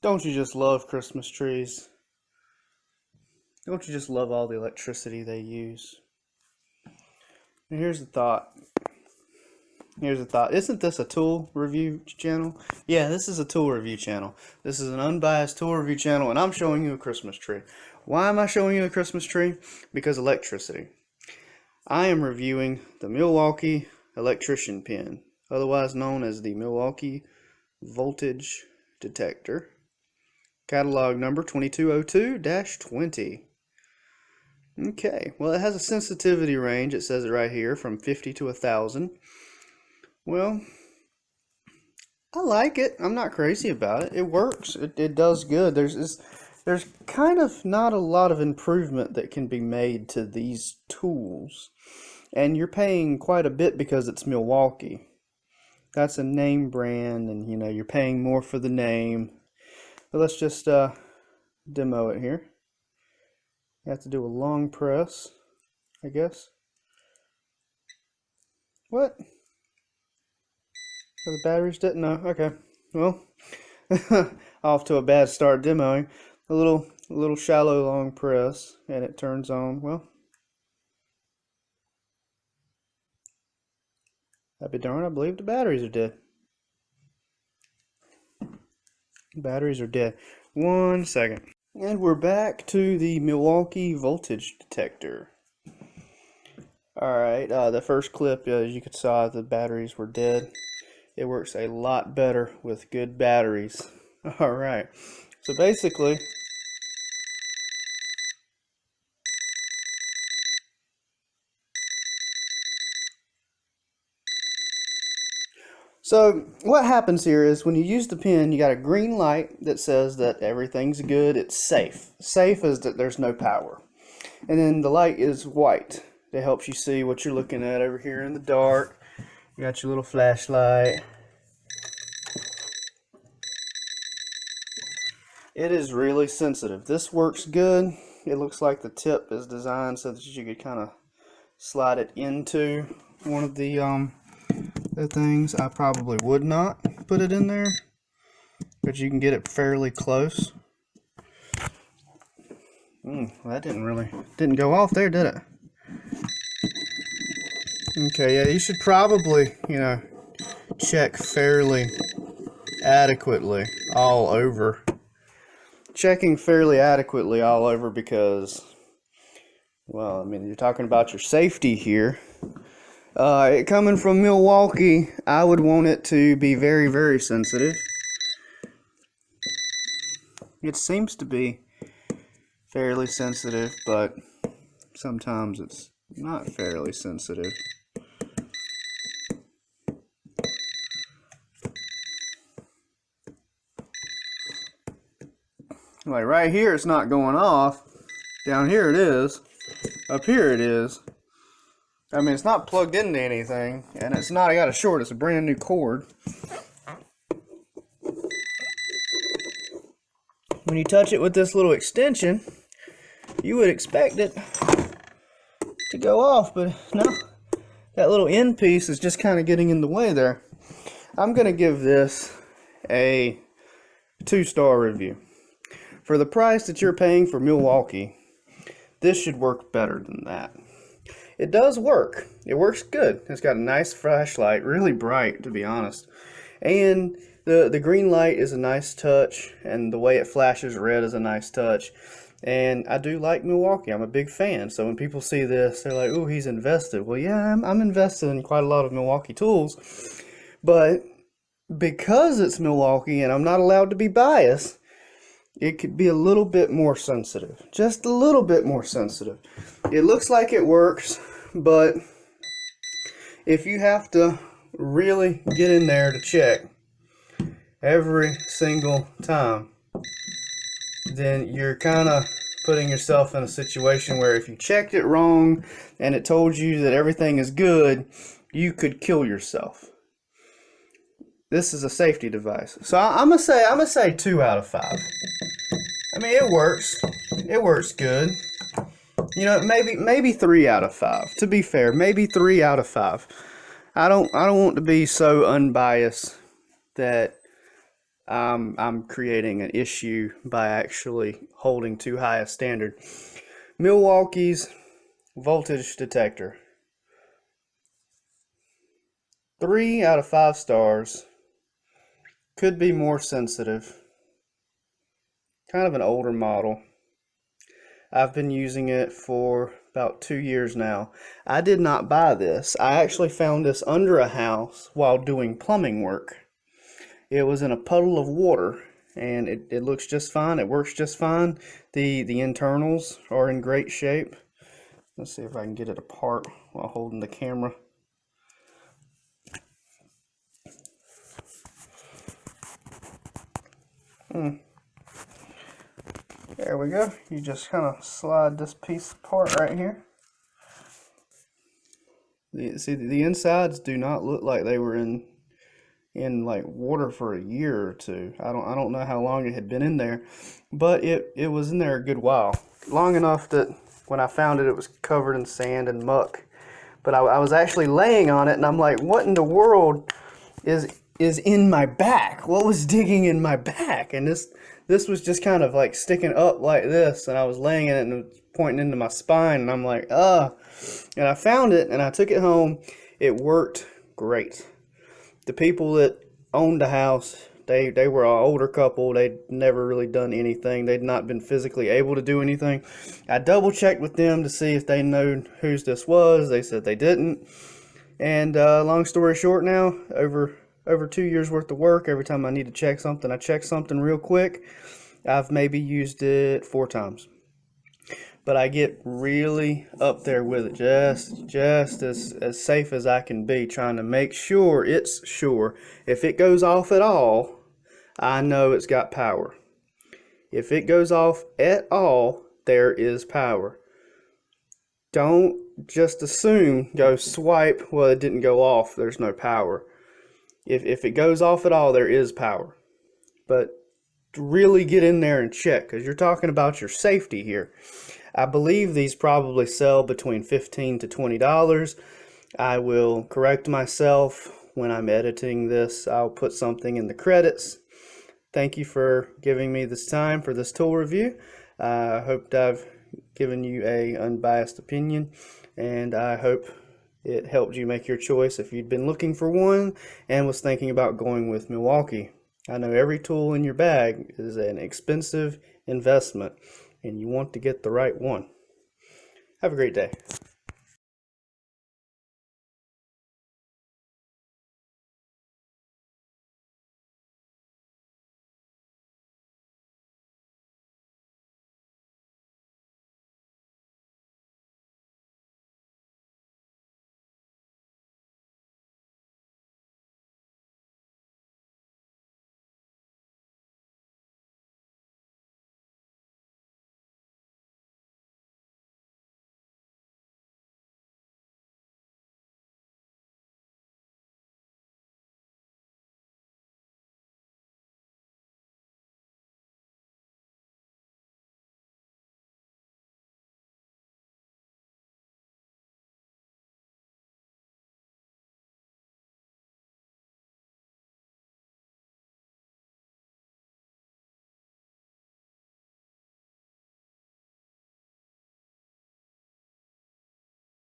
Don't you just love Christmas trees? Don't you just love all the electricity they use? And here's the thought. Isn't this a tool review channel? Yeah, this is a tool review channel. This is an unbiased tool review channel, and I'm showing you a Christmas tree. Why am I showing you a Christmas tree? Because electricity. I am reviewing the Milwaukee electrician pin, otherwise known as the Milwaukee voltage detector. Catalog number 2202-20. Okay, well, it has a sensitivity range, it says it right here, from 50 to 1,000. Well, I like it. I'm not crazy about it. It works. It does good. There's kind of not a lot of improvement that can be made to these tools. And you're paying quite a bit because it's Milwaukee. That's a name brand, and you're paying more for the name. But let's just demo it here. You have to do a long press, I guess. What? Oh, the batteries didn't know. Okay. Well, off to a bad start demoing. A little shallow long press, and it turns on. Well, I'd be darned, I believe the batteries are dead. Batteries are dead. 1 second. And we're back to the Milwaukee voltage detector. Alright, the first clip, as you could see, the batteries were dead. It works a lot better with good batteries. Alright, so basically, so what happens here is when you use the pen, you got a green light that says that everything's good, it's safe. Safe is that there's no power. And then the light is white. That helps you see what you're looking at over here in the dark. You got your little flashlight. It is really sensitive. This works good. It looks like the tip is designed so that you could kind of slide it into one of the things. I probably would not put it in there, but you can get it fairly close. That didn't go off there, did it? Okay, yeah, you should probably, check fairly adequately all over. Checking fairly adequately all over because, well, I mean, you're talking about your safety here. It coming from Milwaukee, I would want it to be very, very sensitive. It seems to be fairly sensitive, but sometimes it's not fairly sensitive. Like right here it's not going off. Down here it is. Up here it is. I mean, it's not plugged into anything, and it's not, I got a short, it's a brand new cord. When you touch it with this little extension, you would expect it to go off, but no, that little end piece is just kind of getting in the way there. I'm going to give this a 2-star review. For the price that you're paying for Milwaukee, this should work better than that. It does work. It works good. It's got a nice flashlight, really bright to be honest. And the green light is a nice touch, and the way it flashes red is a nice touch. And I do like Milwaukee. I'm a big fan. So when people see this, they're like, "Oh, he's invested." Well, yeah, I'm invested in quite a lot of Milwaukee tools. But because it's Milwaukee and I'm not allowed to be biased, it could be a little bit more sensitive. Just a little bit more sensitive. It looks like it works, but if you have to really get in there to check every single time, then you're kind of putting yourself in a situation where if you checked it wrong and it told you that everything is good, you could kill yourself. This is a safety device. So I'm gonna say 2 out of 5. I mean, it works. It works good. Maybe 3 out of 5. To be fair, maybe 3 out of 5. I don't want to be so unbiased that I'm creating an issue by actually holding too high a standard. Milwaukee's voltage detector. 3 out of 5 stars. Could be more sensitive. Kind of an older model. I've been using it for about 2 years now. I did not buy this. I actually found this under a house while doing plumbing work. It was in a puddle of water, and it looks just fine. It works just fine. The internals are in great shape. Let's see if I can get it apart while holding the camera. There we go. You just kind of slide this piece apart right here. See, the insides do not look like they were in like water for a year or two. I don't know how long it had been in there, but it was in there a good while, long enough that when I found it, it was covered in sand and muck. But I was actually laying on it, and I'm like, what in the world is in my back? What was digging in my back? And this was just kind of like sticking up like this, and I was laying in it and it was pointing into my spine, and I'm like, ugh. And I found it and I took it home. It worked great. The people that owned the house, they were an older couple. They'd never really done anything. They'd not been physically able to do anything. I double checked with them to see if they knew whose this was. They said they didn't. And long story short now, over 2 years worth of work, every time I need to check something, I check something real quick. I've maybe used it 4 times. But I get really up there with it, just as safe as I can be, trying to make sure it's sure. If it goes off at all, I know it's got power. If it goes off at all, there is power. Don't just assume, go swipe, well, it didn't go off, there's no power. If it goes off at all, there is power. But really get in there and check, because you're talking about your safety here. I believe these probably sell between $15 to $20. I will correct myself when I'm editing this. I'll put something in the credits. Thank you for giving me this time for this tool review. I hope I've given you an unbiased opinion, and I hope it helped you make your choice if you'd been looking for one and was thinking about going with Milwaukee. I know every tool in your bag is an expensive investment, and you want to get the right one. Have a great day.